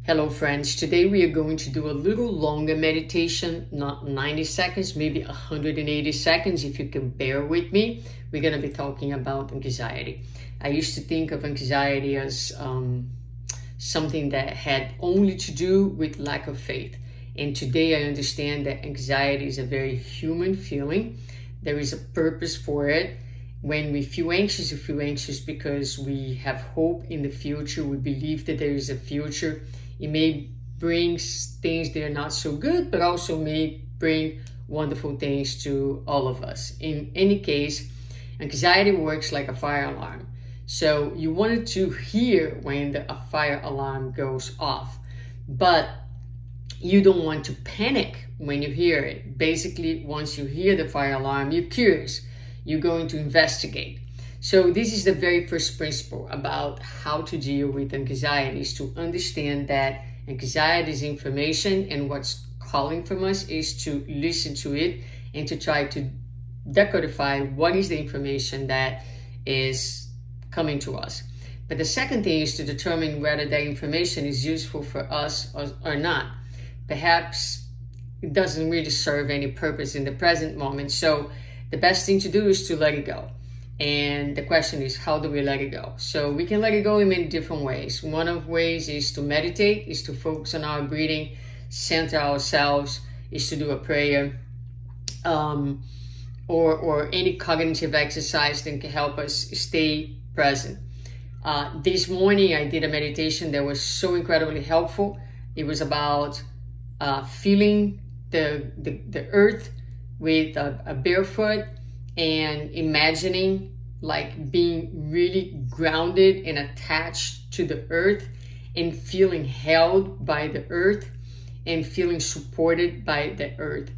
Hello friends, today we are going to do a little longer meditation, not 90 seconds, maybe 180 seconds if you can bear with me. We're going to be talking about anxiety. I used to think of anxiety as something that had only to do with lack of faith. And today I understand that anxiety is a very human feeling. There is a purpose for it. When we feel anxious, we feel anxious because we have hope in the future. We believe that there is a future. It may bring things that are not so good, but also may bring wonderful things to all of us. In any case, anxiety works like a fire alarm. So you wanted to hear when a fire alarm goes off, but you don't want to panic when you hear it. Basically, once you hear the fire alarm, you're curious. You're going to investigate. So this is the very first principle about how to deal with anxiety, is to understand that anxiety is information, and what's calling from us is to listen to it and to try to decodify what is the information that is coming to us. But the second thing is to determine whether that information is useful for us or not. Perhaps it doesn't really serve any purpose in the present moment. So the best thing to do is to let it go. And the question is, how do we let it go? So we can let it go in many different ways. One of the ways is to meditate, is to focus on our breathing, center ourselves, is to do a prayer, or any cognitive exercise that can help us stay present. This morning I did a meditation that was so incredibly helpful. It was about feeling the earth with a barefoot, and imagining like being really grounded and attached to the earth, and feeling held by the earth, and feeling supported by the earth.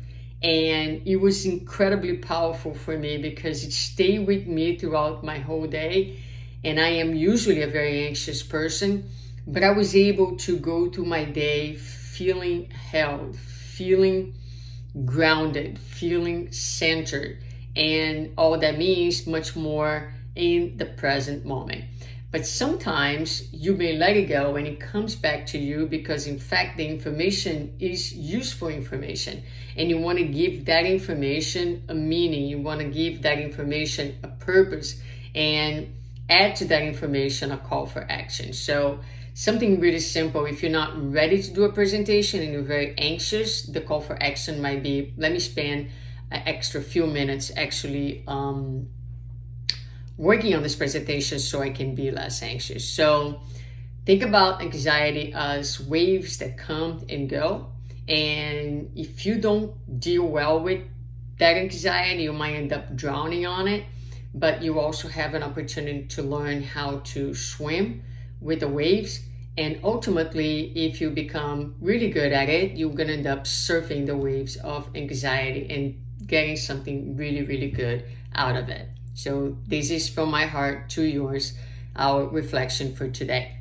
And it was incredibly powerful for me because it stayed with me throughout my whole day. And I am usually a very anxious person, but I was able to go through my day feeling held, feeling grounded, feeling centered, and all that means much more in the present moment. But sometimes you may let it go and it comes back to you because in fact the information is useful information, and you want to give that information a meaning, you want to give that information a purpose, and add to that information a call for action. So something really simple: if you're not ready to do a presentation and you're very anxious, the call for action might be, let me spend an extra few minutes actually working on this presentation so I can be less anxious. So think about anxiety as waves that come and go. And if you don't deal well with that anxiety, you might end up drowning on it. But you also have an opportunity to learn how to swim with the waves. And ultimately, if you become really good at it, you're going to end up surfing the waves of anxiety and getting something really, really good out of it. So this is from my heart to yours, our reflection for today.